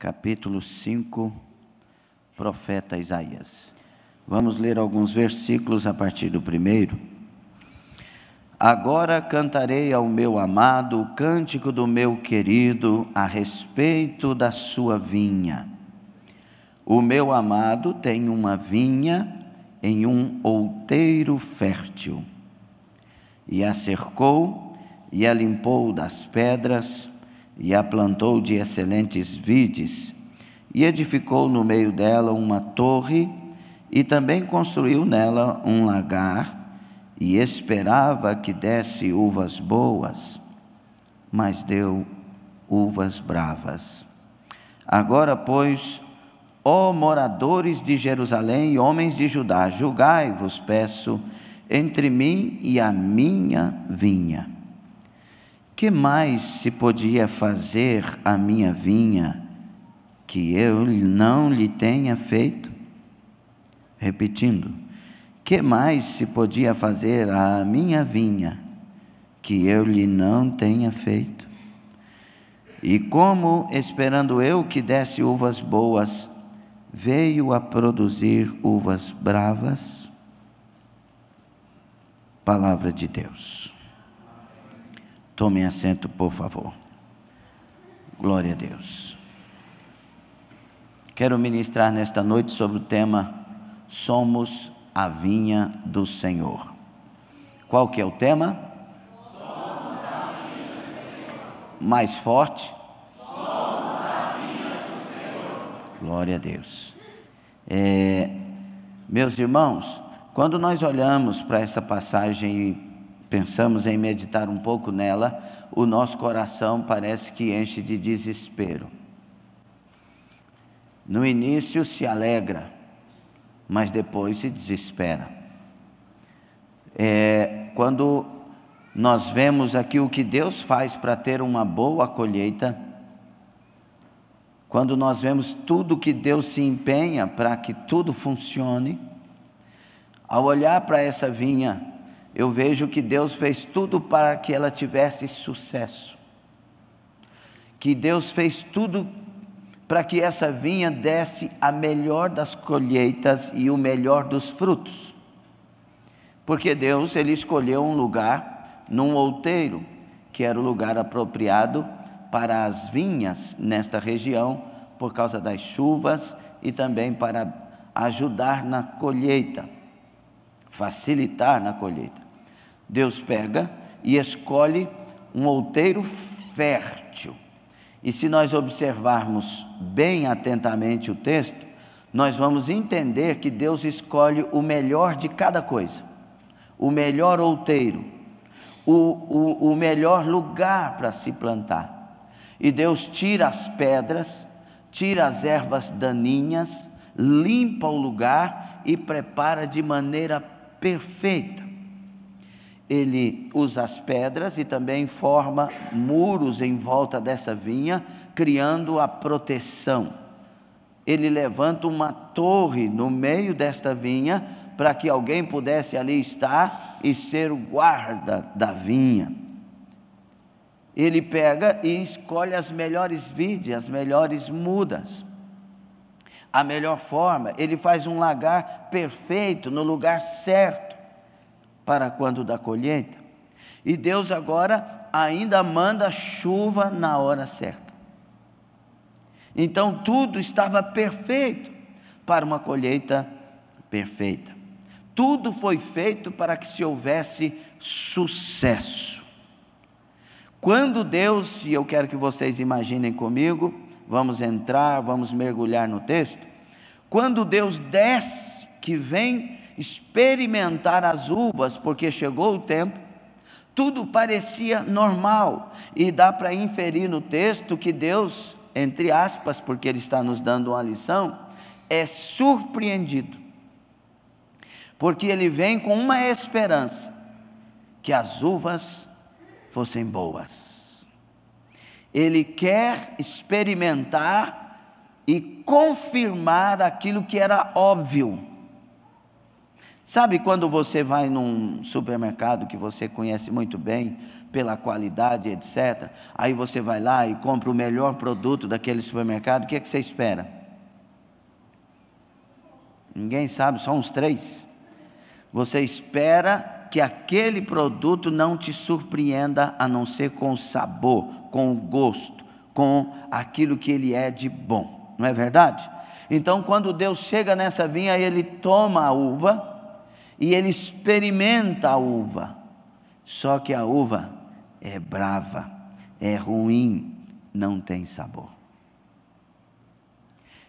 capítulo 5, profeta Isaías. Vamos ler alguns versículos a partir do primeiro. Agora cantarei ao meu amado o cântico do meu querido a respeito da sua vinha. O meu amado tem uma vinha em um outeiro fértil, e a cercou, e a limpou das pedras, e a plantou de excelentes vides, e edificou no meio dela uma torre, e também construiu nela um lagar, e esperava que desse uvas boas, mas deu uvas bravas. Agora, pois, ó moradores de Jerusalém e homens de Judá, julgai-vos, peço, entre mim e a minha vinha. Que mais se podia fazer à minha vinha que eu não lhe tenha feito? Repetindo, que mais se podia fazer à minha vinha que eu lhe não tenha feito? E como, esperando eu que desse uvas boas, veio a produzir uvas bravas? Palavra de Deus. Tomem assento, por favor. Glória a Deus. Quero ministrar nesta noite sobre o tema Somos a vinha do Senhor. Qual que é o tema? Somos a vinha do Senhor. Mais forte. Somos a vinha do Senhor. Glória a Deus. Meus irmãos, quando nós olhamos para essa passagem e pensamos em meditar um pouco nela, o nosso coração parece que enche de desespero. No início se alegra, mas depois se desespera. Quando nós vemos aqui o que Deus faz para ter uma boa colheita, quando nós vemos tudo que Deus se empenha para que tudo funcione, ao olhar para essa vinha, eu vejo que Deus fez tudo para que ela tivesse sucesso, que Deus fez tudo para que essa vinha desse a melhor das colheitas e o melhor dos frutos, porque Deus, Ele escolheu um lugar num outeiro, que era o lugar apropriado para as vinhas nesta região, por causa das chuvas e também para ajudar na colheita, facilitar na colheita. Deus pega e escolhe um outeiro fértil. E se nós observarmos bem atentamente o texto, nós vamos entender que Deus escolhe o melhor de cada coisa, o melhor outeiro, o melhor lugar para se plantar. E Deus tira as pedras, tira as ervas daninhas, limpa o lugar e prepara de maneira perfeita. Ele usa as pedras e também forma muros em volta dessa vinha, criando a proteção. Ele levanta uma torre no meio desta vinha, para que alguém pudesse ali estar e ser o guarda da vinha. Ele pega e escolhe as melhores vides, as melhores mudas, a melhor forma. Ele faz um lagar perfeito, no lugar certo, para quando da colheita. E Deus agora ainda manda chuva na hora certa. Então tudo estava perfeito para uma colheita perfeita. Tudo foi feito para que se houvesse sucesso. Quando Deus, e eu quero que vocês imaginem comigo, vamos entrar, vamos mergulhar no texto. Quando Deus desce, que vem experimentar as uvas, porque chegou o tempo, tudo parecia normal, e dá para inferir no texto que Deus, entre aspas, porque Ele está nos dando uma lição, é surpreendido, porque Ele vem com uma esperança, que as uvas fossem boas. Ele quer experimentar e confirmar aquilo que era óbvio. Sabe quando você vai num supermercado que você conhece muito bem, pela qualidade, etc. Aí você vai lá e compra o melhor produto daquele supermercado, o que é que você espera? Ninguém sabe, só uns 3. Você espera que aquele produto não te surpreenda, a não ser com o sabor, com o gosto, com aquilo que ele é de bom, não é verdade? Então, quando Deus chega nessa vinha, Ele toma a uva e Ele experimenta a uva. Só que a uva é brava, é ruim, não tem sabor.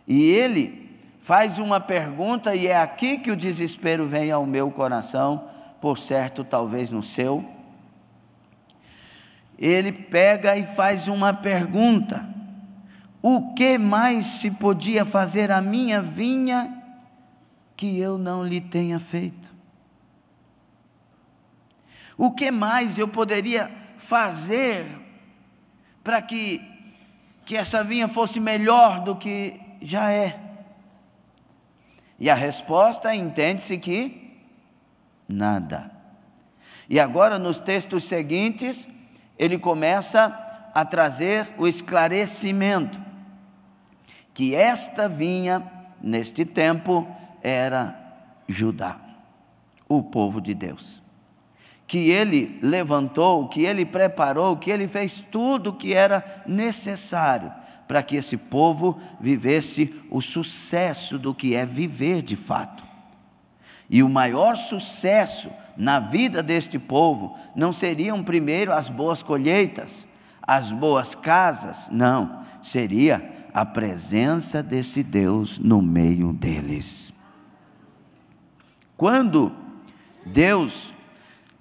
E Ele faz uma pergunta, e é aqui que o desespero vem ao meu coração, por certo, talvez no seu. Ele pega e faz uma pergunta: o que mais se podia fazer à minha vinha que eu não lhe tenha feito? O que mais eu poderia fazer para que essa vinha fosse melhor do que já é? E a resposta, entende-se que nada. E agora, nos textos seguintes, ele começa a trazer o esclarecimento que esta vinha, neste tempo, era Judá, o povo de Deus, que ele levantou, que ele preparou, que ele fez tudo o que era necessário para que esse povo vivesse o sucesso do que é viver de fato. E o maior sucesso na vida deste povo não seriam primeiro as boas colheitas, as boas casas, não, seria a presença desse Deus no meio deles. Quando Deus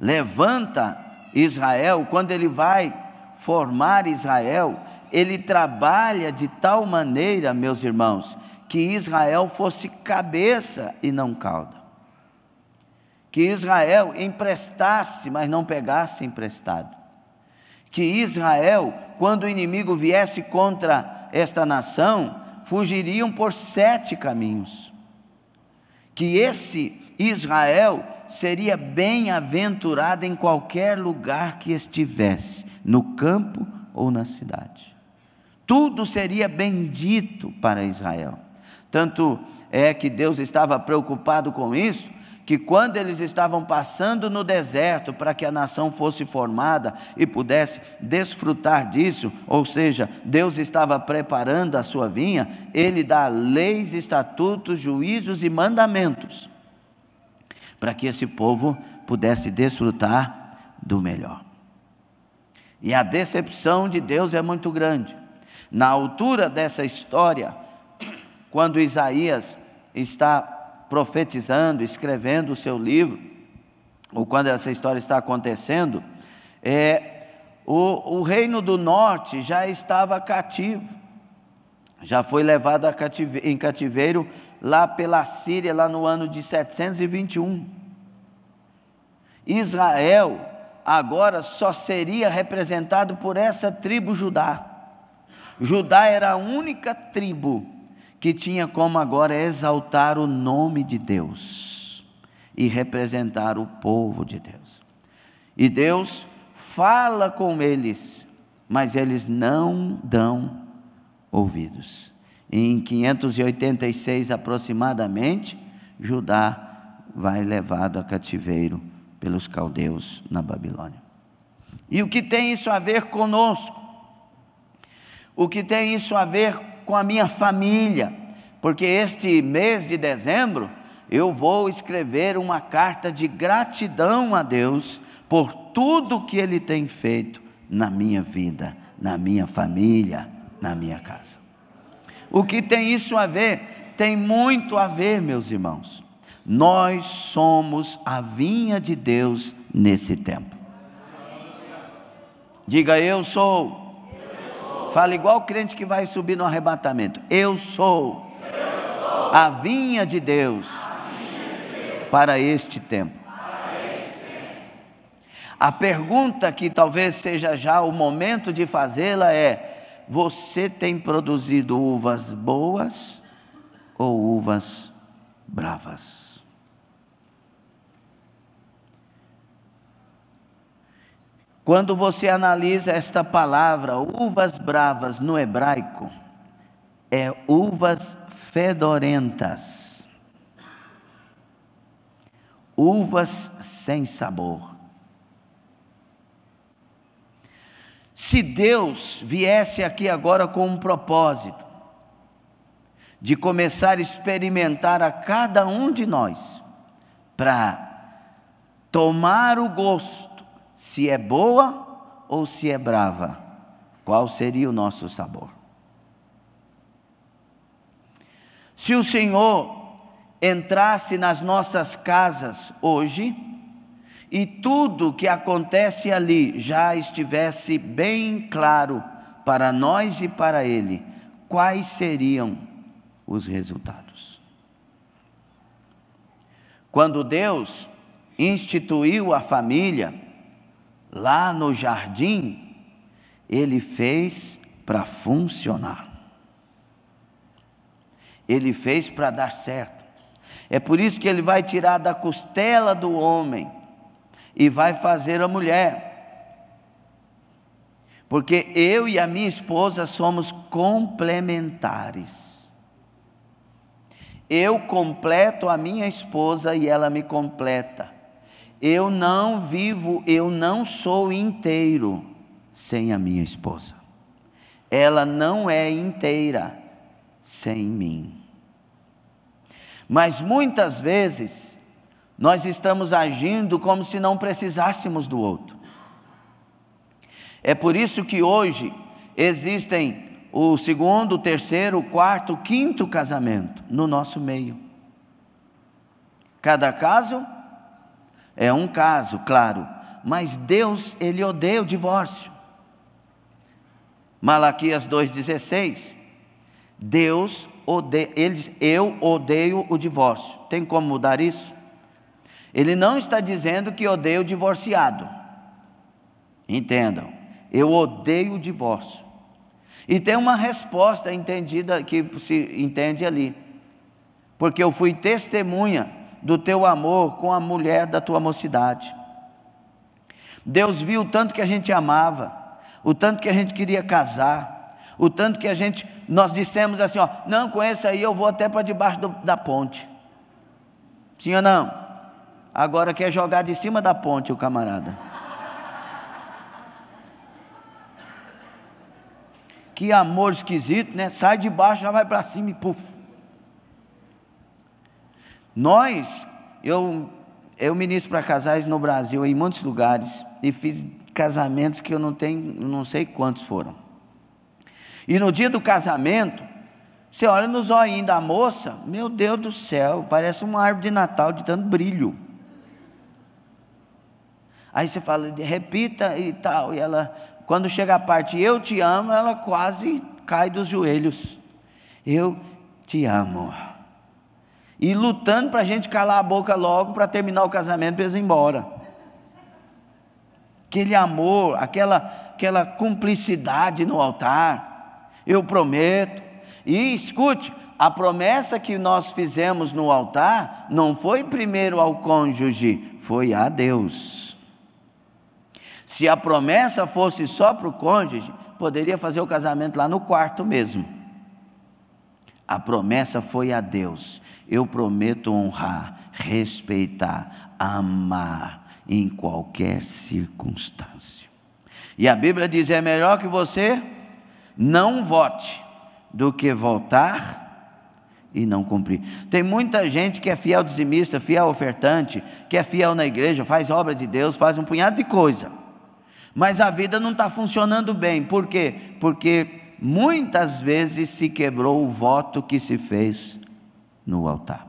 levanta Israel, quando Ele vai formar Israel, Ele trabalha de tal maneira, meus irmãos, que Israel fosse cabeça e não cauda. Que Israel emprestasse, mas não pegasse emprestado. Que Israel, quando o inimigo viesse contra esta nação, fugiriam por 7 caminhos. Que esse Israel seria bem-aventurado em qualquer lugar que estivesse, no campo ou na cidade. Tudo seria bendito para Israel. Tanto é que Deus estava preocupado com isso, que quando eles estavam passando no deserto para que a nação fosse formada e pudesse desfrutar disso, ou seja, Deus estava preparando a sua vinha, Ele dá leis, estatutos, juízos e mandamentos para que esse povo pudesse desfrutar do melhor. E a decepção de Deus é muito grande. Na altura dessa história, quando Isaías está profetizando, escrevendo o seu livro, ou quando essa história está acontecendo, o reino do norte já estava cativo, já foi levado em cativeiro lá pela Síria, lá no ano de 721. Israel agora só seria representado por essa tribo Judá. Judá era a única tribo que tinha como agora exaltar o nome de Deus e representar o povo de Deus. E Deus fala com eles, mas eles não dão ouvidos. Em 586 aproximadamente, Judá vai levado a cativeiro pelos caldeus na Babilônia. E o que tem isso a ver conosco? O que tem isso a ver com a minha família? Porque este mês de dezembro eu vou escrever uma carta de gratidão a Deus por tudo que Ele tem feito na minha vida, na minha família, na minha casa. O que tem isso a ver? Tem muito a ver, meus irmãos. Nós somos a vinha de Deus nesse tempo. Diga: eu sou. Fala igual o crente que vai subir no arrebatamento. Eu sou a vinha de Deus para este tempo. A pergunta que talvez seja já o momento de fazê-la é: você tem produzido uvas boas ou uvas bravas? Quando você analisa esta palavra, uvas bravas no hebraico, é uvas fedorentas, uvas sem sabor. Se Deus viesse aqui agora com um propósito de começar a experimentar a cada um de nós, para tomar o gosto, se é boa ou se é brava, qual seria o nosso sabor? Se o Senhor entrasse nas nossas casas hoje, e tudo que acontece ali já estivesse bem claro para nós e para Ele, quais seriam os resultados? Quando Deus instituiu a família, lá no jardim, Ele fez para funcionar. Ele fez para dar certo. É por isso que Ele vai tirar da costela do homem e vai fazer a mulher. Porque eu e a minha esposa somos complementares. Eu completo a minha esposa e ela me completa. Eu não vivo, eu não sou inteiro sem a minha esposa. Ela não é inteira sem mim. Mas muitas vezes nós estamos agindo como se não precisássemos do outro. É por isso que hoje existem o segundo, o terceiro, o quarto, o quinto casamento no nosso meio. Cada caso é um caso, claro, mas Deus, Ele odeia o divórcio. Malaquias 2,16, Deus odeia, Ele diz, eu odeio o divórcio. Tem como mudar isso? Ele não está dizendo que odeia o divorciado. Entendam, eu odeio o divórcio. E tem uma resposta entendida, que se entende ali. Porque eu fui testemunha do teu amor com a mulher da tua mocidade. Deus viu o tanto que a gente amava, o tanto que a gente queria casar, o tanto que nós dissemos assim, ó, não, com esse aí eu vou até para debaixo da ponte. Sim ou não? Agora quer jogar de cima da ponte o camarada. Que amor esquisito, né? Sai de baixo, já vai para cima e puf. Eu ministro para casais no Brasil, em muitos lugares, e fiz casamentos que eu não sei quantos foram. E no dia do casamento, você olha nos olhinhos da moça, meu Deus do céu, parece uma árvore de Natal de tanto brilho. Aí você fala, repita e tal, e ela, quando chega a parte eu te amo, ela quase cai dos joelhos. Eu te amo. E lutando para a gente calar a boca logo, para terminar o casamento, para eles ir embora. Aquele amor, aquela cumplicidade no altar, eu prometo. E escute, a promessa que nós fizemos no altar, não foi primeiro ao cônjuge, foi a Deus. Se a promessa fosse só para o cônjuge, poderia fazer o casamento lá no quarto mesmo. A promessa foi a Deus. Eu prometo honrar, respeitar, amar em qualquer circunstância. E a Bíblia diz, é melhor que você não vote do que votar e não cumprir. Tem muita gente que é fiel dizimista, fiel ofertante, que é fiel na igreja, faz obra de Deus, faz um punhado de coisa. Mas a vida não está funcionando bem. Por quê? Porque muitas vezes se quebrou o voto que se fez no altar.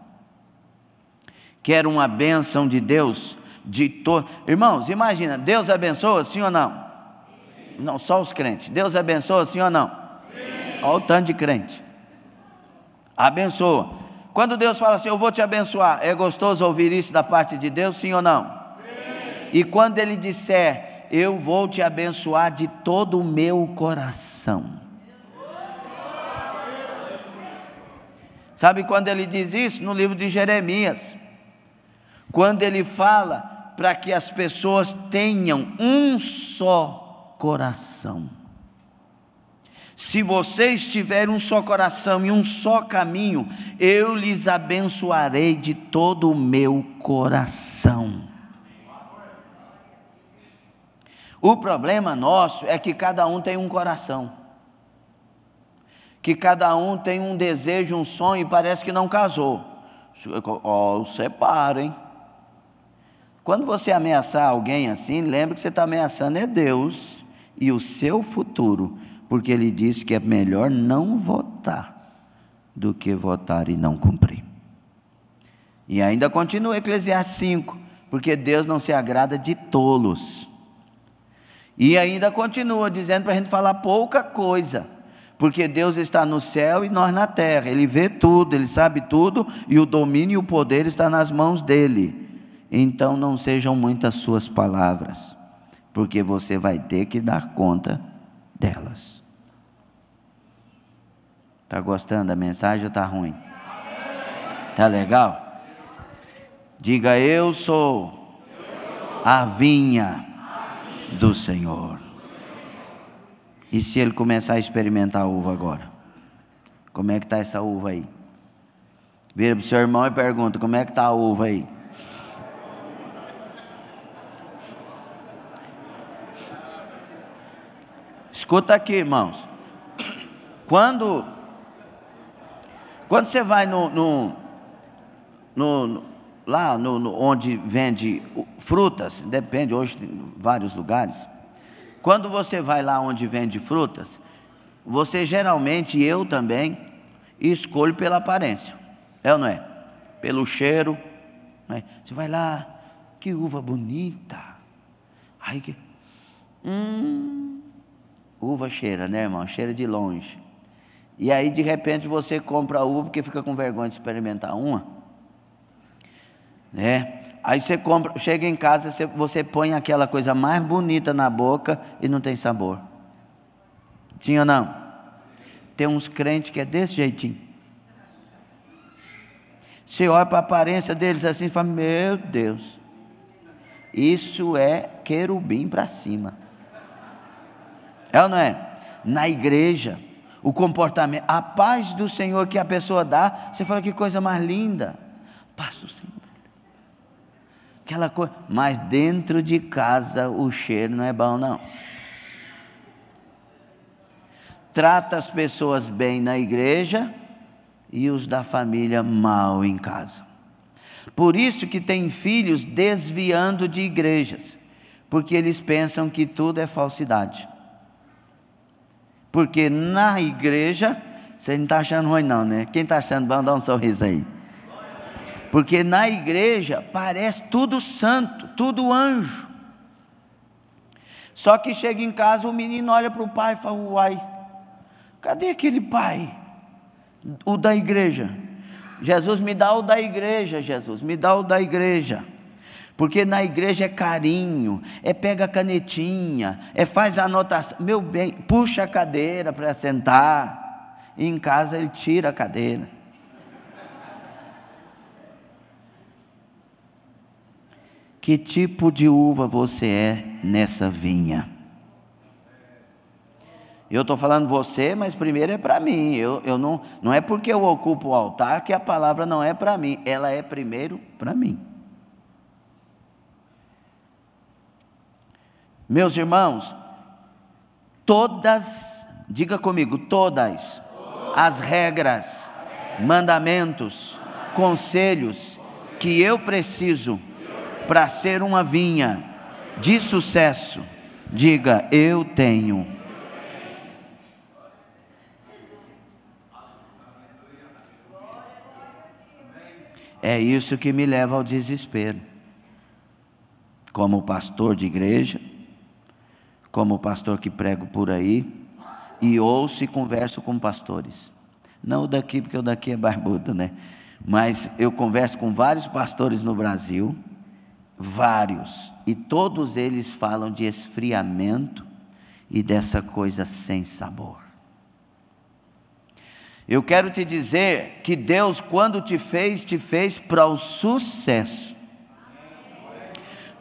Quer uma bênção de Deus de todo. Irmãos, imagina, Deus abençoa, sim ou não? Sim. Não, só os crentes. Deus abençoa, sim ou não? Sim. Olha o tanto de crente. Abençoa. Quando Deus fala assim, eu vou te abençoar, é gostoso ouvir isso da parte de Deus, sim ou não? Sim. E quando Ele disser, eu vou te abençoar de todo o meu coração. Sabe quando Ele diz isso? No livro de Jeremias. Quando Ele fala para que as pessoas tenham um só coração. Se vocês tiverem um só coração e um só caminho, eu lhes abençoarei de todo o meu coração. O problema nosso é que cada um tem um coração, que cada um tem um desejo, um sonho, e parece que não casou. Separa, hein? Quando você ameaçar alguém assim, lembre que você está ameaçando é Deus e o seu futuro, porque Ele disse que é melhor não votar do que votar e não cumprir. E ainda continua Eclesiastes 5, porque Deus não se agrada de tolos. E ainda continua dizendo para a gente falar pouca coisa, porque Deus está no céu e nós na terra. Ele vê tudo, Ele sabe tudo, e o domínio e o poder está nas mãos dEle. Então não sejam muitas suas palavras, porque você vai ter que dar conta delas. Está gostando da mensagem ou está ruim? Está legal? Diga: eu sou a vinha do Senhor. E se ele começar a experimentar a uva agora? Como é que está essa uva aí? Vira para o seu irmão e pergunta: como é que está a uva aí? Escuta aqui, irmãos. Quando você vai lá onde vende frutas, depende, hoje tem vários lugares. Quando você vai lá onde vende frutas, você geralmente, eu também, escolho pela aparência, é ou não é? Pelo cheiro, né? Você vai lá, que uva bonita. Aí que uva cheira, né, irmão? Cheira de longe. E aí de repente você compra a uva porque fica com vergonha de experimentar uma, né? Aí você compra, chega em casa, você põe aquela coisa mais bonita na boca e não tem sabor. Sim ou não? Tem uns crentes que é desse jeitinho. Você olha para a aparência deles assim e fala: meu Deus, isso é querubim para cima. É ou não é? Na igreja, o comportamento, a paz do Senhor que a pessoa dá, você fala: que coisa mais linda, paz do Senhor, aquela coisa. Mas dentro de casa o cheiro não é bom, não. Trata as pessoas bem na igreja e os da família mal em casa. Por isso que tem filhos desviando de igrejas, porque eles pensam que tudo é falsidade. Porque na igreja, você não está achando ruim não, né? Quem está achando bom, dá um sorriso aí. Porque na igreja parece tudo santo, tudo anjo. Só que chega em casa, o menino olha para o pai e fala: uai, cadê aquele pai? O da igreja. Jesus, me dá o da igreja, Jesus, me dá o da igreja. Porque na igreja é carinho, é pega a canetinha, é faz a anotação, meu bem, puxa a cadeira para sentar, e em casa ele tira a cadeira. Que tipo de uva você é nessa vinha? Eu estou falando você, mas primeiro é para mim. Eu não é porque eu ocupo o altar que a palavra não é para mim, ela é primeiro para mim. Meus irmãos, todas, diga comigo, todas as regras, mandamentos, conselhos que eu preciso para ser uma vinha de sucesso, diga: eu tenho. É isso que me leva ao desespero, como pastor de igreja, como pastor que prego por aí, e ouço e converso com pastores, não o daqui, porque o daqui é barbudo, né? Mas eu converso com vários pastores no Brasil, vários, e todos eles falam de esfriamento e dessa coisa sem sabor. Eu quero te dizer que Deus, quando te fez para o sucesso.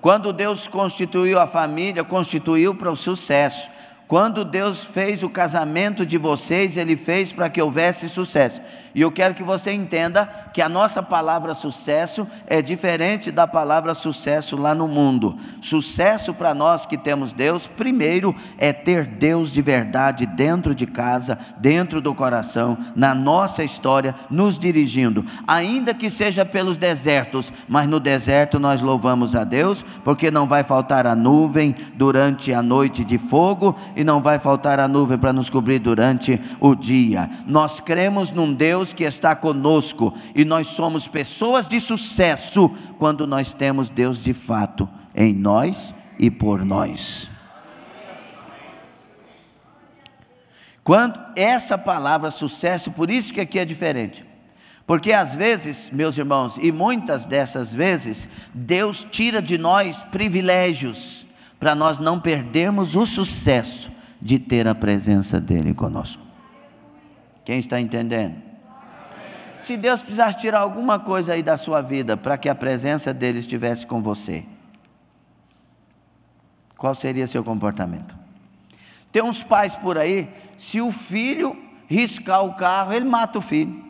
Quando Deus constituiu a família, constituiu para o sucesso. Quando Deus fez o casamento de vocês, Ele fez para que houvesse sucesso. E eu quero que você entenda que a nossa palavra sucesso é diferente da palavra sucesso lá no mundo. Sucesso para nós que temos Deus, primeiro é ter Deus de verdade dentro de casa, dentro do coração, na nossa história, nos dirigindo. Ainda que seja pelos desertos, mas no deserto nós louvamos a Deus, porque não vai faltar a nuvem durante a noite de fogo, e não vai faltar a nuvem para nos cobrir durante o dia. Nós cremos num Deus que está conosco, e nós somos pessoas de sucesso quando nós temos Deus de fato em nós e por nós. Quando essa palavra sucesso, por isso que aqui é diferente, porque às vezes, meus irmãos, e muitas dessas vezes, Deus tira de nós privilégios, para nós não perdermos o sucesso de ter a presença dEle conosco. Quem está entendendo? Se Deus precisasse tirar alguma coisa aí da sua vida, para que a presença dEle estivesse com você, qual seria seu comportamento? Tem uns pais por aí, se o filho riscar o carro, ele mata o filho.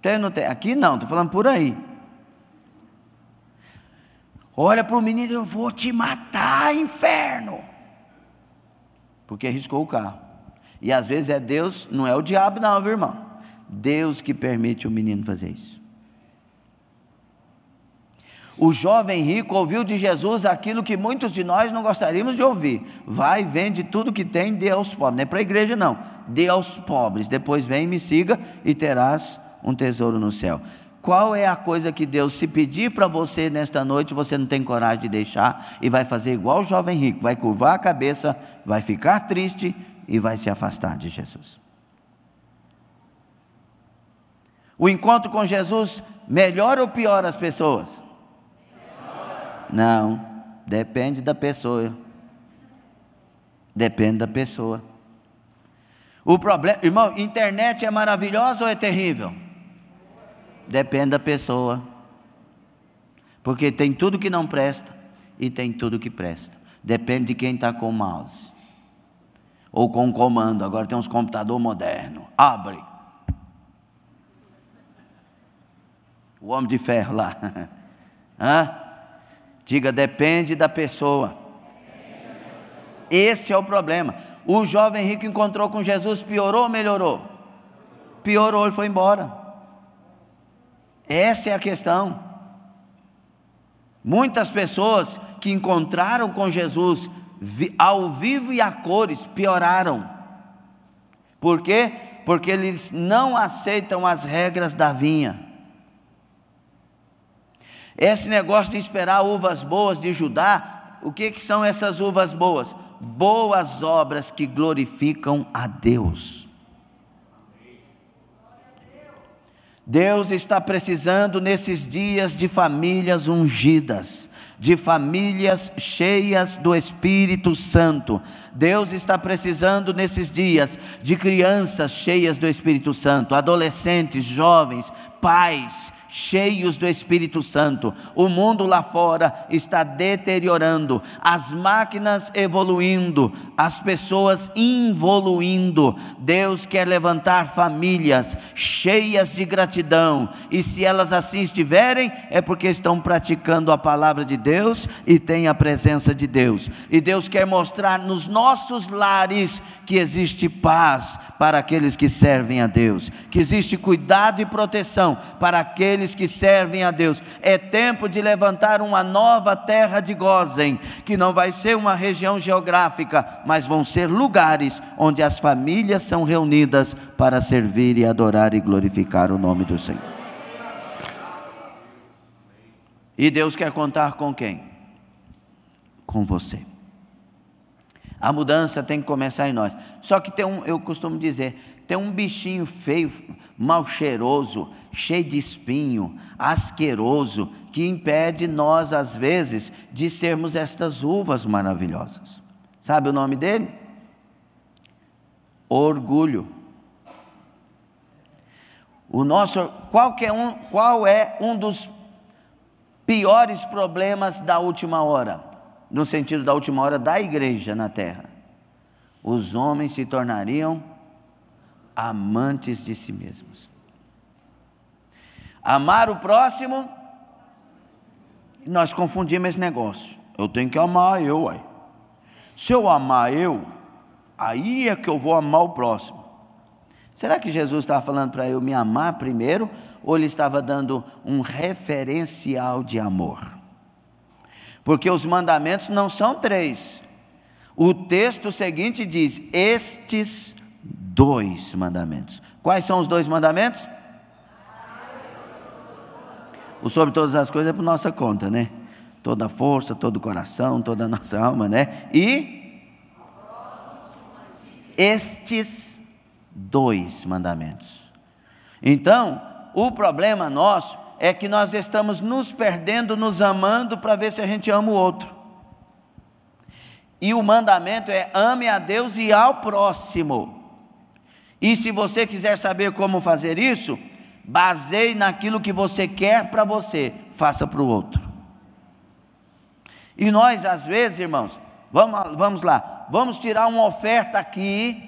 Tem ou não tem? Aqui não, estou falando por aí. Olha para o menino, eu vou te matar, inferno. Porque riscou o carro. E às vezes é Deus, não é o diabo não, viu, irmão? Deus que permite o menino fazer isso. O jovem rico ouviu de Jesus aquilo que muitos de nós não gostaríamos de ouvir. Vai, vende tudo que tem, dê aos pobres. Não é para a igreja não, dê aos pobres. Depois vem e me siga e terás um tesouro no céu. Qual é a coisa que Deus, se pedir para você nesta noite, você não tem coragem de deixar e vai fazer igual o jovem rico, vai curvar a cabeça, vai ficar triste e vai se afastar de Jesus? O encontro com Jesus melhora ou piora as pessoas? Não, depende da pessoa. Depende da pessoa. O problema, irmão, internet é maravilhosa ou é terrível? Depende da pessoa. Porque tem tudo que não presta e tem tudo que presta. Depende de quem está com o mouse ou com o comando. Agora tem uns computadores modernos. Abre. O homem de ferro lá. Diga, depende da pessoa. Esse é o problema. O jovem rico encontrou com Jesus, piorou ou melhorou? Piorou, ele foi embora. Essa é a questão. Muitas pessoas que encontraram com Jesus ao vivo e a cores pioraram. Por quê? Porque eles não aceitam as regras da vinha. Esse negócio de esperar uvas boas de Judá, o que são essas uvas boas? Boas obras que glorificam a Deus. Deus está precisando nesses dias de famílias ungidas, de famílias cheias do Espírito Santo. Deus está precisando nesses dias de crianças cheias do Espírito Santo, adolescentes, jovens, pais cheios do Espírito Santo. O mundo lá fora está deteriorando, as máquinas evoluindo, as pessoas involuindo. Deus quer levantar famílias cheias de gratidão, e se elas assim estiverem, é porque estão praticando a palavra de Deus e têm a presença de Deus. E Deus quer mostrar nos nossos lares que existe paz para aqueles que servem a Deus, que existe cuidado e proteção para aqueles que servem a Deus. É tempo de levantar uma nova terra de Gósen, que não vai ser uma região geográfica, mas vão ser lugares onde as famílias são reunidas para servir e adorar e glorificar o nome do Senhor. E Deus quer contar com quem? Com você. A mudança tem que começar em nós. Só que eu costumo dizer, tem um bichinho feio, mal cheiroso, cheio de espinho, asqueroso, que impede nós às vezes de sermos estas uvas maravilhosas. Sabe o nome dele? Orgulho. Qual é um dos piores problemas da última hora, no sentido da última hora da igreja na terra. Os homens se tornariam amantes de si mesmos. Amar o próximo, nós confundimos esse negócio. Eu tenho que amar eu, ué. Se eu amar eu, aí é que eu vou amar o próximo. Será que Jesus estava falando para eu me amar primeiro, ou ele estava dando um referencial de amor? Porque os mandamentos não são 3. O texto seguinte diz: estes 2 mandamentos. Quais são os 2 mandamentos? O sobre todas as coisas é por nossa conta, né? Toda a força, todo o coração, toda a nossa alma, né? E estes 2 mandamentos. Então, o problema nosso é que nós estamos nos perdendo, nos amando para ver se a gente ama o outro. E o mandamento é: ame a Deus e ao próximo. E se você quiser saber como fazer isso, baseie naquilo que você quer para você, faça para o outro. E nós, às vezes, irmãos, vamos lá, vamos tirar uma oferta aqui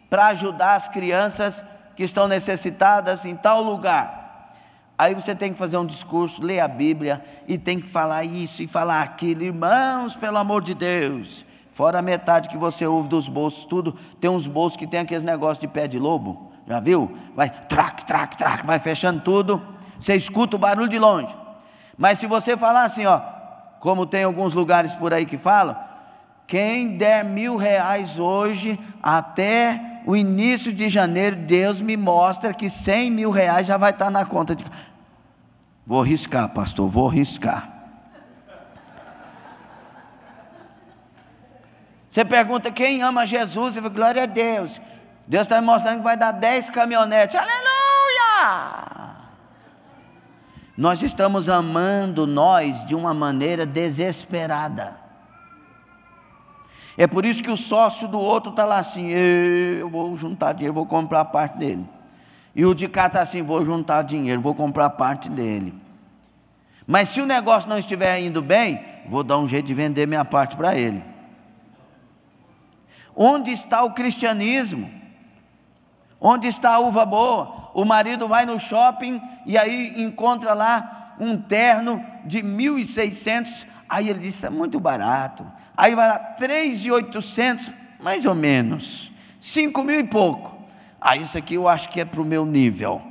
para ajudar as crianças que estão necessitadas em tal lugar. Aí você tem que fazer um discurso, ler a Bíblia, e tem que falar isso e falar aquilo. Irmãos, pelo amor de Deus, fora a metade que você ouve dos bolsos, tudo, tem uns bolsos que tem aqueles negócios de pé de lobo, já viu? Vai trac, trac, trac, vai fechando tudo, você escuta o barulho de longe. Mas se você falar assim, ó, como tem alguns lugares por aí que falam, quem der R$1.000 hoje, até o início de janeiro, Deus me mostra que R$100.000 já vai estar na conta de... Vou riscar, pastor, vou riscar. Você pergunta quem ama Jesus, você fala, glória a Deus. Deus está me mostrando que vai dar 10 caminhonetes, aleluia! Nós estamos amando nós de uma maneira desesperada. É por isso que o sócio do outro está lá assim, eu vou juntar dinheiro, vou comprar a parte dele. E o de cá está assim, vou juntar dinheiro, vou comprar a parte dele. Mas se o negócio não estiver indo bem, vou dar um jeito de vender minha parte para ele. Onde está o cristianismo? Onde está a uva boa? O marido vai no shopping e aí encontra lá um terno de 1.600, aí ele diz, é muito barato. Aí vai lá, 3.800, mais ou menos, 5.000 e pouco. Aí isso aqui eu acho que é para o meu nível.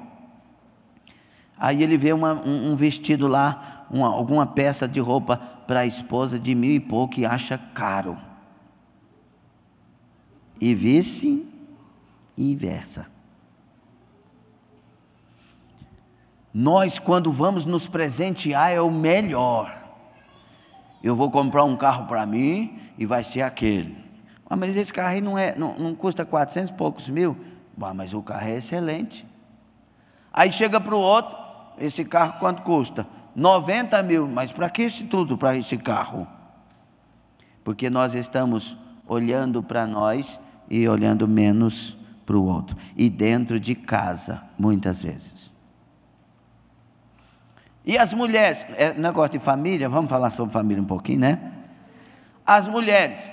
Aí ele vê um vestido lá, alguma peça de roupa para a esposa de 1.000 e pouco e acha caro. E vice-versa. Nós, quando vamos nos presentear, é o melhor. Eu vou comprar um carro para mim e vai ser aquele. Ah, mas esse carro aí não custa 400 e poucos mil. Ah, mas o carro é excelente. Aí chega para o outro, esse carro quanto custa? 90 mil. Mas para que isso tudo para esse carro? Porque nós estamos olhando para nós e olhando menos para o outro. E dentro de casa, muitas vezes. E as mulheres, negócio de família, vamos falar sobre família um pouquinho, né? As mulheres,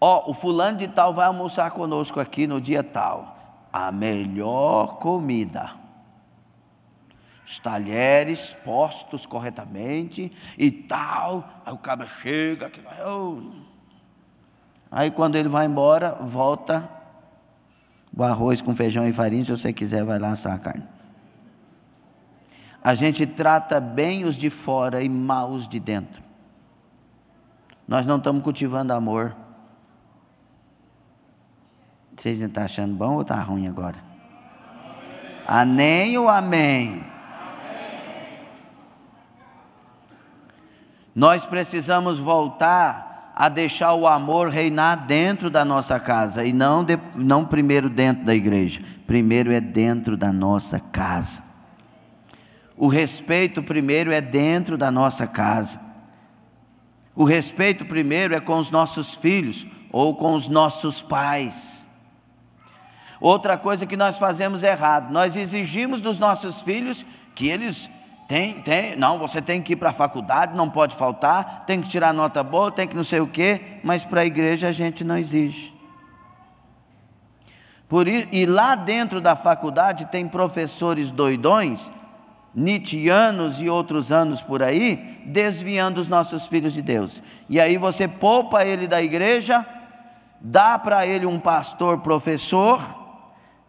o fulano de tal vai almoçar conosco aqui no dia tal. A melhor comida. Os talheres postos corretamente e tal. Aí o cabra chega, aí quando ele vai embora, volta o arroz com feijão e farinha, se você quiser vai lá assar a carne. A gente trata bem os de fora e mal os de dentro. Nós não estamos cultivando amor. Vocês não estão achando bom ou está ruim agora? Amém ou amém? Nós precisamos voltar a deixar o amor reinar dentro da nossa casa e não primeiro dentro da igreja. Primeiro é dentro da nossa casa. O respeito primeiro é dentro da nossa casa. O respeito primeiro é com os nossos filhos ou com os nossos pais. Outra coisa que nós fazemos errado, nós exigimos dos nossos filhos que eles Não, você tem que ir para a faculdade, não pode faltar, tem que tirar nota boa, tem que não sei o quê, mas para a igreja a gente não exige. E lá dentro da faculdade tem professores doidões, nietzschianos e outros anos por aí, desviando os nossos filhos de Deus. E aí você poupa ele da igreja, dá para ele um pastor professor,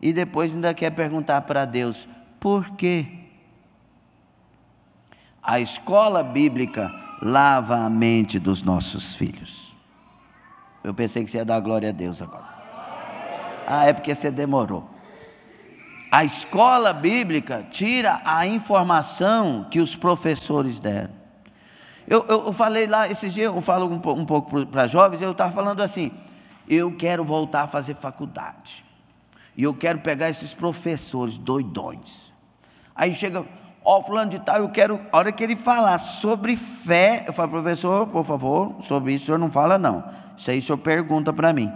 e depois ainda quer perguntar para Deus, por quê? A escola bíblica lava a mente dos nossos filhos. Eu pensei que você ia dar glória a Deus agora. É porque você demorou. A escola bíblica tira a informação que os professores deram. Eu falei lá, esses dias eu falo um pouco para jovens, eu estava falando assim, eu quero voltar a fazer faculdade. E eu quero pegar esses professores doidões. Aí chega, fulano de tal, eu quero, a hora que ele falar sobre fé, eu falo, professor, por favor, sobre isso o senhor não fala não. Isso aí o senhor pergunta para mim.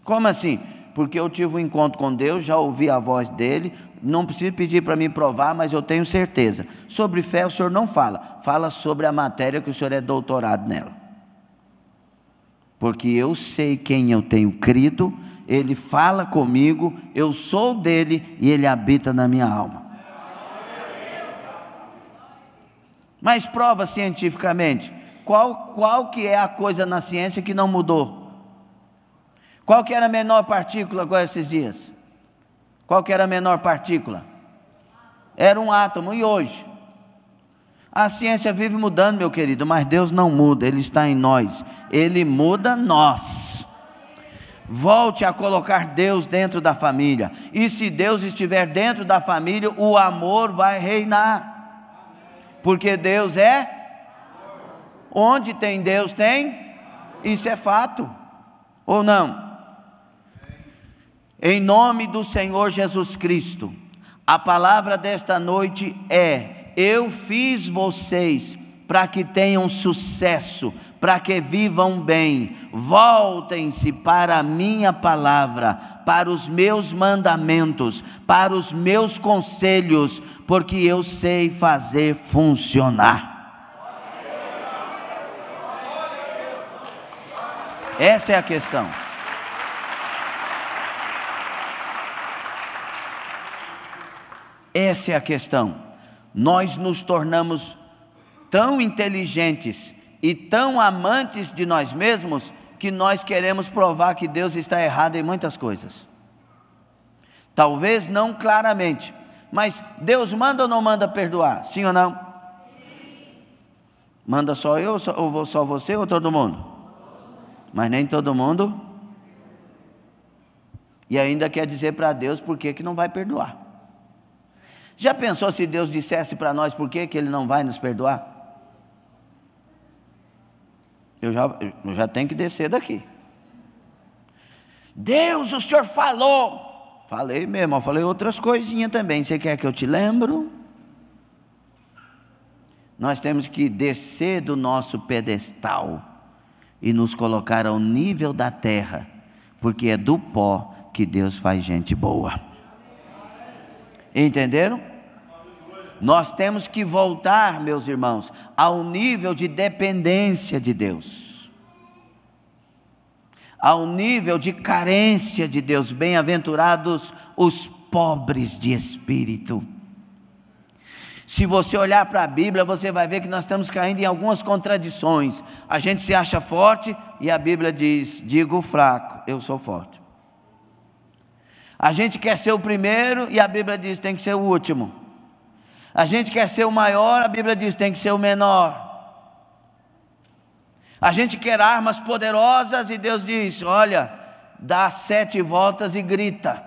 Como assim? Porque eu tive um encontro com Deus, já ouvi a voz dele, não precisa pedir para mim provar, mas eu tenho certeza. Sobre fé o senhor não fala, fala sobre a matéria que o senhor é doutorado nela. Porque eu sei quem eu tenho crido, ele fala comigo, eu sou dele e ele habita na minha alma. Mas prova cientificamente, qual que é a coisa na ciência que não mudou? Qual que era a menor partícula agora esses dias? Qual que era a menor partícula? Era um átomo, e hoje? A ciência vive mudando, meu querido, mas Deus não muda, Ele está em nós, Ele muda nós. Volte a colocar Deus dentro da família, e se Deus estiver dentro da família, o amor vai reinar, porque Deus é, onde tem Deus tem, isso é fato, ou não? Em nome do Senhor Jesus Cristo, a palavra desta noite é: eu fiz vocês para que tenham sucesso, para que vivam bem. Voltem-se para a minha palavra, para os meus mandamentos, para os meus conselhos, porque eu sei fazer funcionar. Essa é a questão. Essa é a questão. Nós nos tornamos tão inteligentes e tão amantes de nós mesmos que nós queremos provar que Deus está errado em muitas coisas. Talvez não claramente, mas Deus manda ou não manda perdoar? Sim ou não? Sim. Manda só eu ou só você ou todo mundo? Mas nem todo mundo. E ainda quer dizer para Deus por que não vai perdoar. Já pensou se Deus dissesse para nós por que Ele não vai nos perdoar? Eu já tenho que descer daqui. Deus, o Senhor falou. Falei mesmo, eu falei outras coisinhas também. Você quer que eu te lembro? Nós temos que descer do nosso pedestal e nos colocar ao nível da terra, porque é do pó que Deus faz gente boa. Entenderam? Nós temos que voltar, meus irmãos, ao nível de dependência de Deus, ao nível de carência de Deus. Bem-aventurados os pobres de espírito. Se você olhar para a Bíblia, você vai ver que nós estamos caindo em algumas contradições. A gente se acha forte e a Bíblia diz: digo fraco, eu sou forte. A gente quer ser o primeiro e a Bíblia diz: tem que ser o último. A gente quer ser o maior, a Bíblia diz: tem que ser o menor. A gente quer armas poderosas e Deus diz: olha, dá 7 voltas e grita.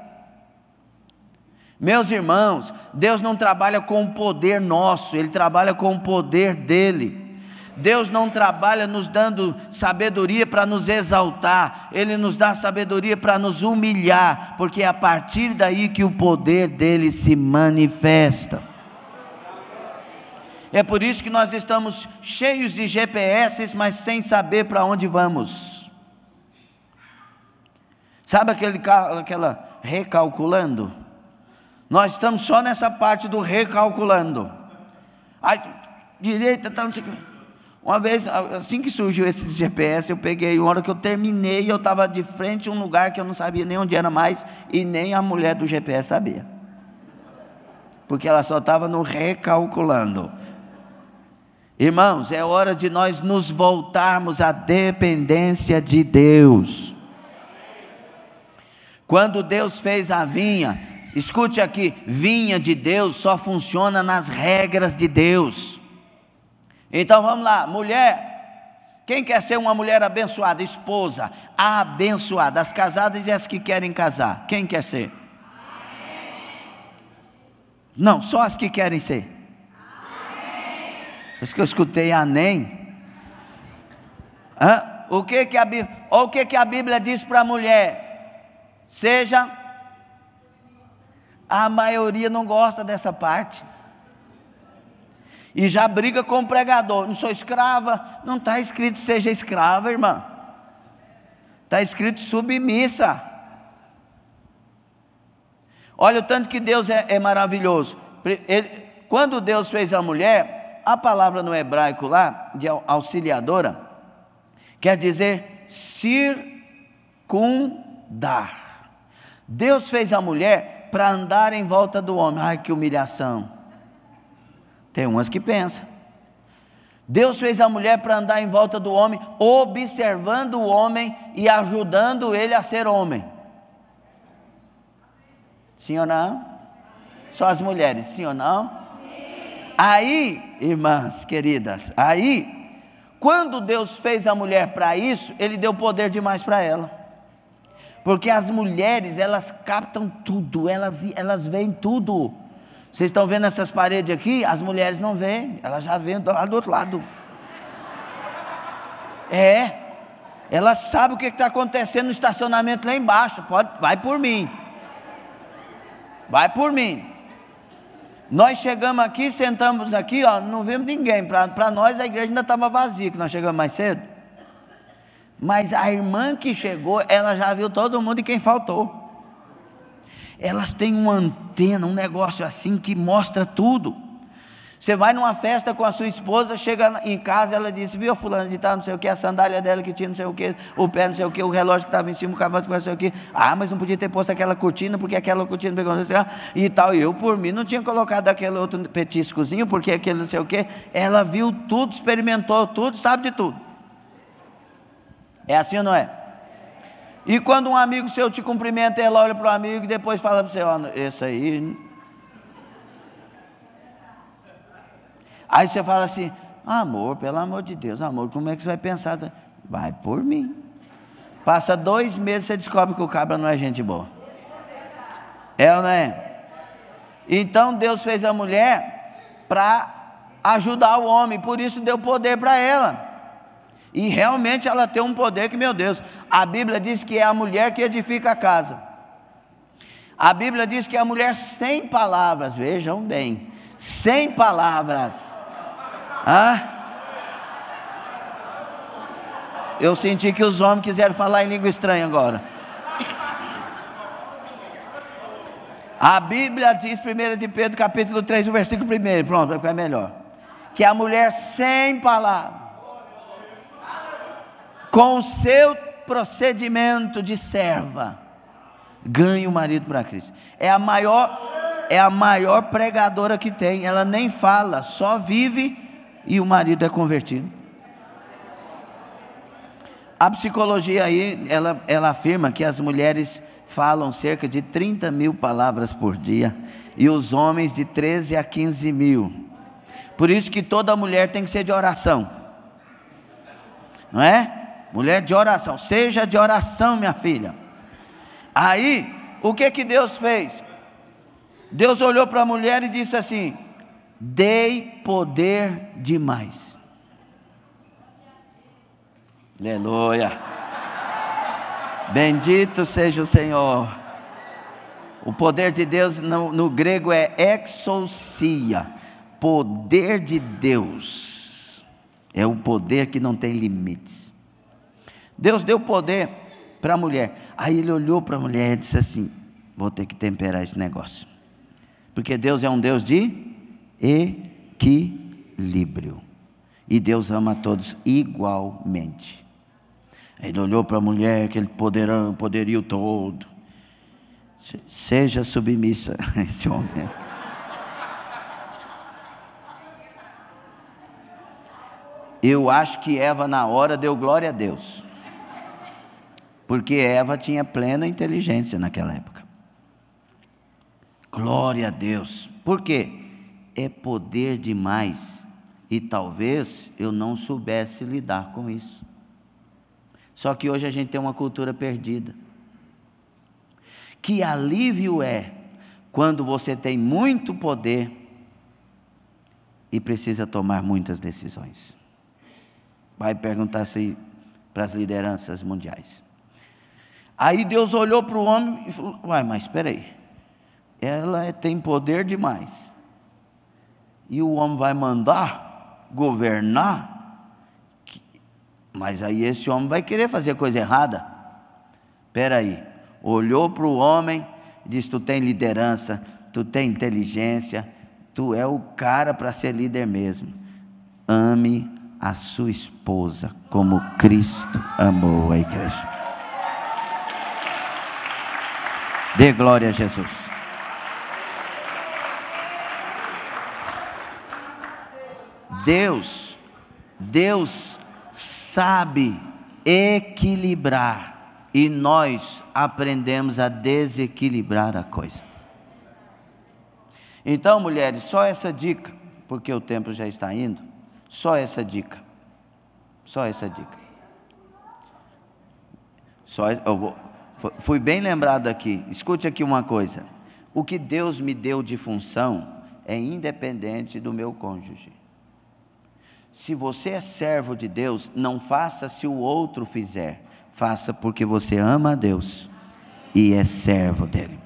Meus irmãos, Deus não trabalha com o poder nosso, Ele trabalha com o poder dEle. Deus não trabalha nos dando sabedoria para nos exaltar, Ele nos dá sabedoria para nos humilhar, porque é a partir daí que o poder dEle se manifesta. É por isso que nós estamos cheios de GPS, mas sem saber para onde vamos. Sabe aquela recalculando? Nós estamos só nessa parte do recalculando. Aí, direita, tal, não sei o que. Uma vez, assim que surgiu esse GPS, eu peguei, uma hora que eu terminei, eu estava de frente a um lugar que eu não sabia nem onde era mais, e nem a mulher do GPS sabia. Porque ela só estava no recalculando. Irmãos, é hora de nós nos voltarmos à dependência de Deus. Quando Deus fez a vinha, escute aqui, vinha de Deus só funciona nas regras de Deus. Então vamos lá, mulher, quem quer ser uma mulher abençoada? Esposa, abençoada, as casadas e as que querem casar, quem quer ser? Não, só as que querem ser. Por isso que eu escutei amém. O que a Bíblia diz para a mulher? Seja, a maioria não gosta dessa parte. E já briga com o pregador, não sou escrava, não está escrito seja escrava, irmã. Está escrito submissa. Olha o tanto que Deus é maravilhoso. Quando Deus fez a mulher, a palavra no hebraico lá, de auxiliadora, quer dizer circundar. Deus fez a mulher para andar em volta do homem. Ai, que humilhação. Tem umas que pensam. Deus fez a mulher para andar em volta do homem, observando o homem e ajudando ele a ser homem. Sim ou não? Só as mulheres, sim ou não? Sim. Aí, irmãs queridas, aí, quando Deus fez a mulher para isso, Ele deu poder demais para ela. Porque as mulheres, elas captam tudo, elas veem tudo. Vocês estão vendo essas paredes aqui? As mulheres não veem, elas já veem lá do outro lado. Elas sabem o que está acontecendo no estacionamento lá embaixo. Vai por mim. Vai por mim. Nós chegamos aqui, sentamos aqui, ó, não vimos ninguém. Para nós a igreja ainda estava vazia, que nós chegamos mais cedo. Mas a irmã que chegou, ela já viu todo mundo e quem faltou. Elas têm uma antena, um negócio assim que mostra tudo. Você vai numa festa com a sua esposa, chega em casa, ela disse, viu fulano de tal, não sei o que, a sandália dela que tinha não sei o que, o pé não sei o que, o relógio que estava em cima, o cavalo que não sei o que, mas não podia ter posto aquela cortina, porque aquela cortina pegou não sei o que, e tal, e eu por mim não tinha colocado aquele outro petiscozinho, porque aquele não sei o que, ela viu tudo, experimentou tudo, sabe de tudo. É assim ou não é? E quando um amigo seu te cumprimenta, ela olha para o amigo e depois fala para você, esse aí... Aí você fala assim, amor, pelo amor de Deus, amor, como é que você vai pensar? Vai por mim. Passa 2 meses, você descobre que o cabra não é gente boa. É ou não é? Então Deus fez a mulher para ajudar o homem, por isso deu poder para ela. E realmente ela tem um poder que, meu Deus, a Bíblia diz que é a mulher que edifica a casa. A Bíblia diz que é a mulher sem palavras, vejam bem, sem palavras. Eu senti que os homens quiseram falar em língua estranha agora. A Bíblia diz, 1 de Pedro, capítulo 3, o versículo 1, pronto, vai ficar melhor. Que a mulher sem palavras, com o seu procedimento de serva, ganha o marido para Cristo. É a maior pregadora que tem. Ela nem fala, só vive e o marido é convertido. A psicologia aí, ela afirma que as mulheres falam cerca de 30 mil palavras por dia e os homens de 13 a 15 mil. Por isso que toda mulher tem que ser de oração, não é? Mulher de oração, seja de oração, minha filha. Aí, o que Deus fez? Deus olhou para a mulher e disse assim, dei poder demais. Aleluia. Bendito seja o Senhor. O poder de Deus no grego é exousia, poder de Deus. É o poder que não tem limites. Deus deu poder para a mulher. Aí Ele olhou para a mulher e disse assim, vou ter que temperar esse negócio. Porque Deus é um Deus de equilíbrio. equilíbrio. E Deus ama a todos igualmente. Ele olhou para a mulher, aquele poderio todo. Seja submissa a esse homem. Eu acho que Eva na hora deu glória a Deus. Porque Eva tinha plena inteligência naquela época. Glória a Deus. Por quê? É poder demais. E talvez eu não soubesse lidar com isso. Só que hoje a gente tem uma cultura perdida. Que alívio é quando você tem muito poder e precisa tomar muitas decisões. Vai perguntar assim para as lideranças mundiais. Aí Deus olhou para o homem e falou: uai, mas espera aí, ela tem poder demais, e o homem vai mandar, governar, mas aí esse homem vai querer fazer coisa errada. Espera aí, olhou para o homem e disse: tu tem liderança, tu tem inteligência, tu é o cara para ser líder mesmo. Ame a sua esposa como Cristo amou a igreja. Dê glória a Jesus. Deus sabe equilibrar, e nós aprendemos a desequilibrar a coisa. Então, mulheres, só essa dica, porque o tempo já está indo, só essa dica. Fui bem lembrado aqui. Escute aqui uma coisa: o que Deus me deu de função é independente do meu cônjuge. Se você é servo de Deus, não faça se o outro fizer, faça porque você ama a Deus e é servo dele.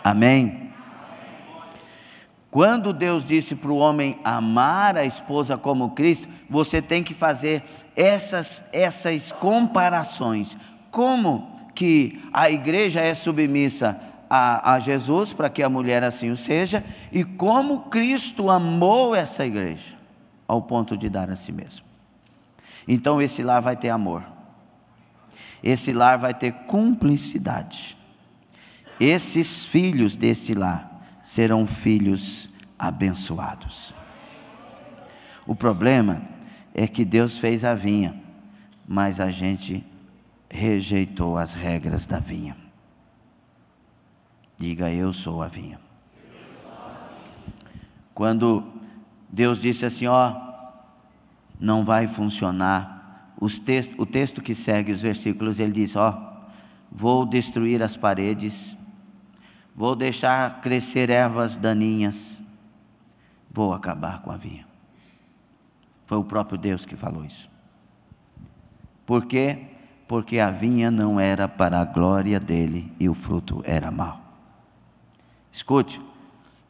Amém? Quando Deus disse para o homem amar a esposa como Cristo, você tem que fazer essas comparações. Como que a igreja é submissa a Jesus, para que a mulher assim o seja, e como Cristo amou essa igreja, ao ponto de dar a si mesmo. Então esse lar vai ter amor, esse lar vai ter cumplicidade, esses filhos deste lar serão filhos abençoados. O problema é que Deus fez a vinha, mas a gente rejeitou as regras da vinha. Diga: eu sou a vinha. Quando Deus disse assim: não vai funcionar, o texto que segue os versículos, ele diz: vou destruir as paredes, vou deixar crescer ervas daninhas, vou acabar com a vinha. Foi o próprio Deus que falou isso. Por quê? Porque a vinha não era para a glória dele e o fruto era mau. Escute,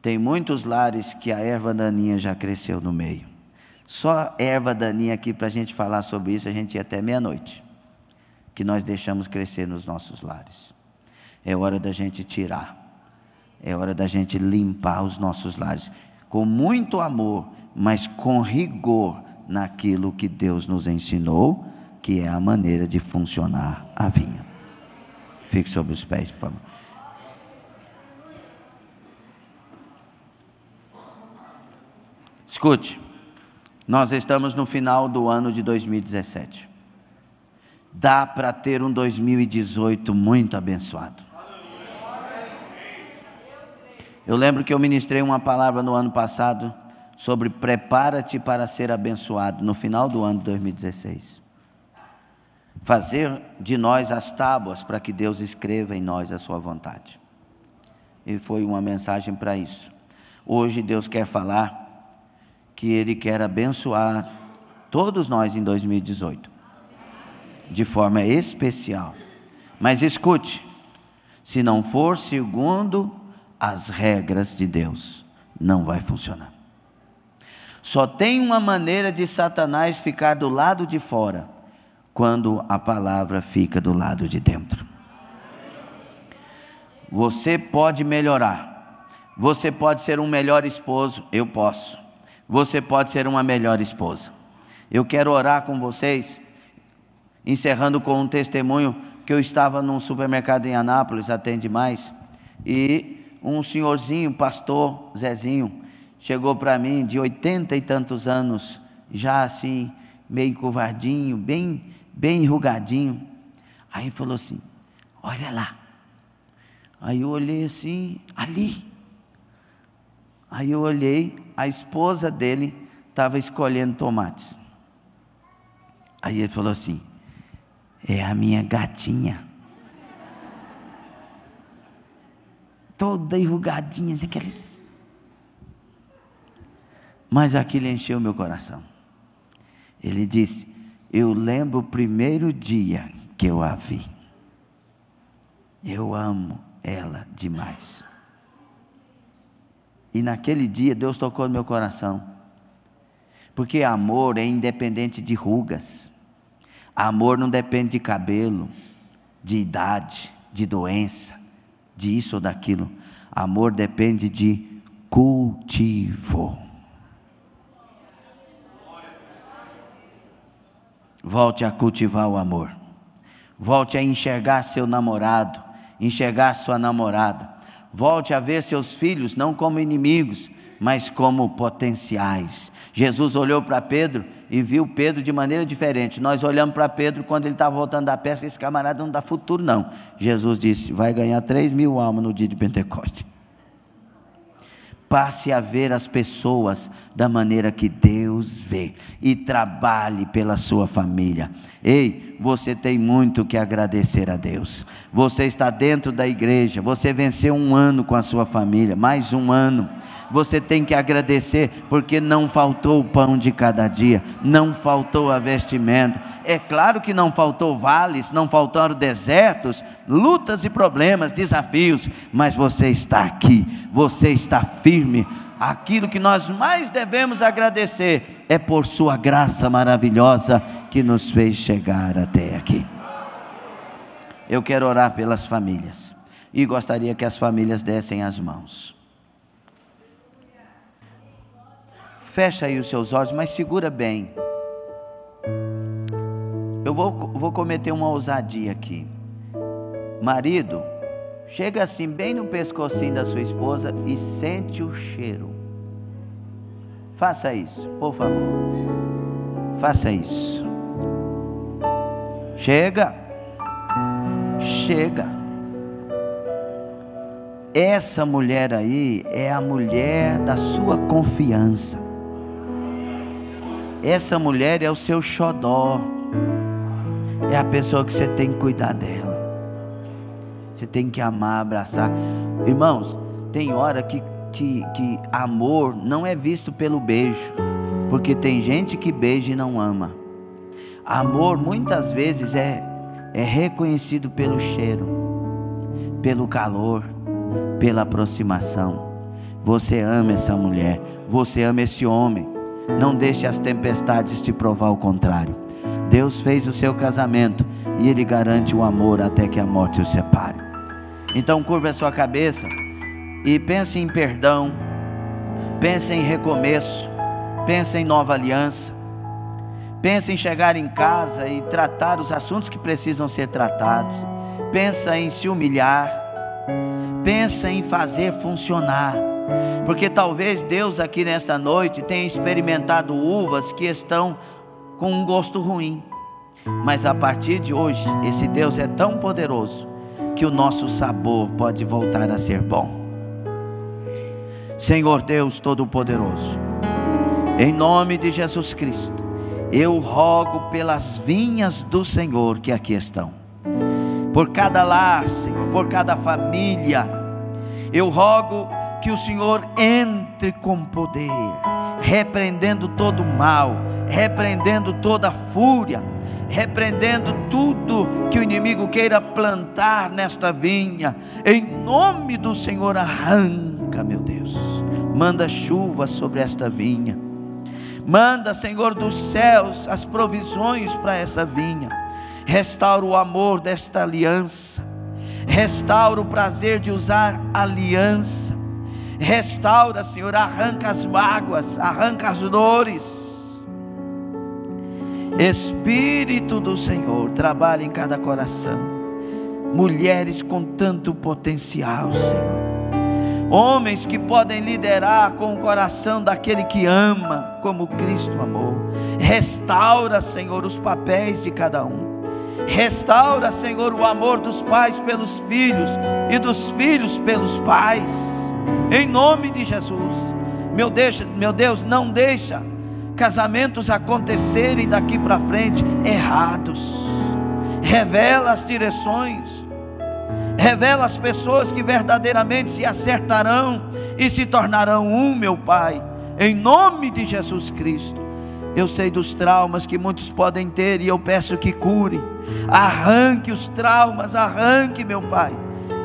tem muitos lares que a erva daninha já cresceu no meio. Só erva daninha aqui, para a gente falar sobre isso, a gente ia até meia-noite, que nós deixamos crescer nos nossos lares. É hora da gente tirar, é hora da gente limpar os nossos lares, com muito amor, mas com rigor naquilo que Deus nos ensinou, que é a maneira de funcionar a vinha. Fique sobre os pés, por favor. Escute, nós estamos no final do ano de 2017. Dá para ter um 2018 muito abençoado. Eu lembro que eu ministrei uma palavra no ano passado sobre prepara-te para ser abençoado, no final do ano de 2016. Fazer de nós as tábuas para que Deus escreva em nós a sua vontade. E foi uma mensagem para isso. Hoje Deus quer falar que Ele quer abençoar todos nós em 2018, de forma especial. Mas escute, se não for segundo as regras de Deus, não vai funcionar. Só tem uma maneira de Satanás ficar do lado de fora, quando a palavra fica do lado de dentro. Você pode melhorar, você pode ser um melhor esposo, eu posso. você pode ser uma melhor esposa. Eu quero orar com vocês, encerrando com um testemunho que eu estava num supermercado em Anápolis, Atende Mais, e um senhorzinho, pastor Zezinho, chegou para mim de 80 e tantos anos, já assim, meio curvadinho, bem enrugadinho. Aí falou assim: olha lá. Aí eu olhei assim, ali. Aí eu olhei, a esposa dele estava escolhendo tomates. Aí ele falou assim: é a minha gatinha. Toda enrugadinha. Mas aquilo encheu meu coração. Ele disse: eu lembro o primeiro dia que eu a vi. Eu amo ela demais. E naquele dia Deus tocou no meu coração. Porque amor é independente de rugas. Amor não depende de cabelo, de idade, de doença, de isso ou daquilo. Amor depende de cultivo. Volte a cultivar o amor. Volte a enxergar seu namorado, enxergar sua namorada. Volte a ver seus filhos não como inimigos, mas como potenciais. Jesus olhou para Pedro e viu Pedro de maneira diferente. Nós olhamos para Pedro quando ele estava voltando da pesca: esse camarada não dá futuro não. Jesus disse: vai ganhar 3.000 almas no dia de Pentecostes. Passe a ver as pessoas da maneira que Deus vê e trabalhe pela sua família. Ei, você tem muito que agradecer a Deus. Você está dentro da igreja, você venceu um ano com a sua família, mais um ano. Você tem que agradecer, porque não faltou o pão de cada dia, não faltou a vestimenta. É claro que não faltou vales, não faltaram desertos, lutas e problemas, desafios, mas você está aqui, você está firme. Aquilo que nós mais devemos agradecer é por sua graça maravilhosa que nos fez chegar até aqui. Eu quero orar pelas famílias e gostaria que as famílias dessem as mãos. Fecha aí os seus olhos, mas segura bem. Eu vou cometer uma ousadia aqui. Marido, chega assim bem no pescocinho da sua esposa e sente o cheiro. Faça isso, por favor. Faça isso. Chega. Essa mulher aí é a mulher da sua confiança. Essa mulher é o seu xodó. É a pessoa que você tem que cuidar dela. Você tem que amar, abraçar. Irmãos, tem hora que amor não é visto pelo beijo, porque tem gente que beija e não ama. Amor muitas vezes é reconhecido pelo cheiro, pelo calor, pela aproximação. Você ama essa mulher, você ama esse homem. Não deixe as tempestades te provar o contrário. Deus fez o seu casamento e Ele garante o amor até que a morte os separe. Então curva a sua cabeça e pense em perdão, pense em recomeço, pense em nova aliança, pense em chegar em casa e tratar os assuntos que precisam ser tratados, pensa em se humilhar, pensa em fazer funcionar. Porque talvez Deus aqui nesta noite tenha experimentado uvas que estão com um gosto ruim, mas a partir de hoje esse Deus é tão poderoso que o nosso sabor pode voltar a ser bom. Senhor Deus Todo-Poderoso, em nome de Jesus Cristo, eu rogo pelas vinhas do Senhor que aqui estão, por cada lar, Senhor, por cada família. Eu rogo que o Senhor entre com poder, repreendendo todo o mal, repreendendo toda a fúria, repreendendo tudo que o inimigo queira plantar nesta vinha. Em nome do Senhor, arranca, meu Deus, manda chuva sobre esta vinha, manda, Senhor dos céus, as provisões para essa vinha. Restaura o amor desta aliança, restaura o prazer de usar aliança, Restaura, Senhor, arranca as mágoas, arranca as dores. Espírito do Senhor, trabalha em cada coração. Mulheres com tanto potencial, Senhor. Homens que podem liderar com o coração daquele que ama, como Cristo amou. Restaura, Senhor, os papéis de cada um. Restaura, Senhor, o amor dos pais pelos filhos e dos filhos pelos pais. Em nome de Jesus. Meu Deus, não deixa casamentos acontecerem daqui para frente errados. Revela as direções. Revela as pessoas que verdadeiramente se acertarão e se tornarão um, meu Pai, em nome de Jesus Cristo. Eu sei dos traumas que muitos podem ter e eu peço que cure. Arranque os traumas, arranque, meu Pai,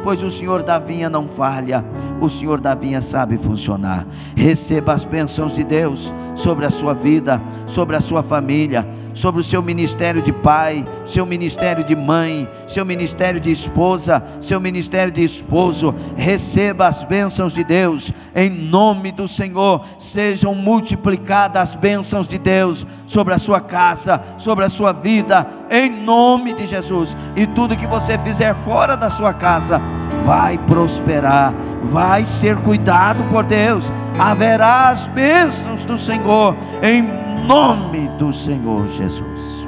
pois o Senhor da vinha não falha, o Senhor da vinha sabe funcionar. Receba as bênçãos de Deus sobre a sua vida, sobre a sua família, sobre o seu ministério de pai, seu ministério de mãe, seu ministério de esposa, seu ministério de esposo. Receba as bênçãos de Deus, em nome do Senhor. Sejam multiplicadas as bênçãos de Deus sobre a sua casa, sobre a sua vida, em nome de Jesus. E tudo que você fizer fora da sua casa vai prosperar, vai ser cuidado por Deus. Haverá as bênçãos do Senhor, em nome do Senhor Jesus.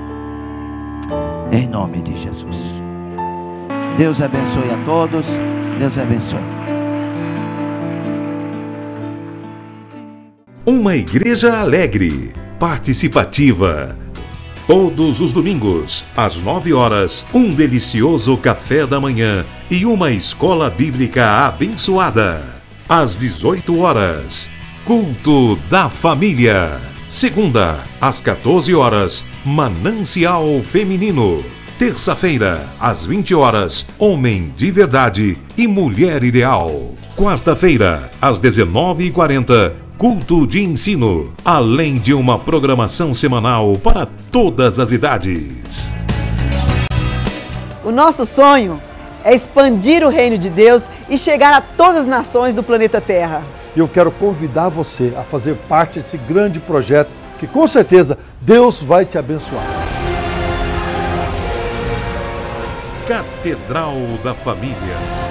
Em nome de Jesus. Deus abençoe a todos. Deus abençoe. Uma igreja alegre, participativa. Todos os domingos, às 9 horas, um delicioso café da manhã e uma escola bíblica abençoada. Às 18 horas, culto da família. Segunda, às 14 horas, Manancial Feminino. Terça-feira, às 20 horas, Homem de Verdade e Mulher Ideal. Quarta-feira, às 19h40, Culto de Ensino, além de uma programação semanal para todas as idades. O nosso sonho é expandir o reino de Deus e chegar a todas as nações do planeta Terra. E eu quero convidar você a fazer parte desse grande projeto que com certeza Deus vai te abençoar. Catedral da Família.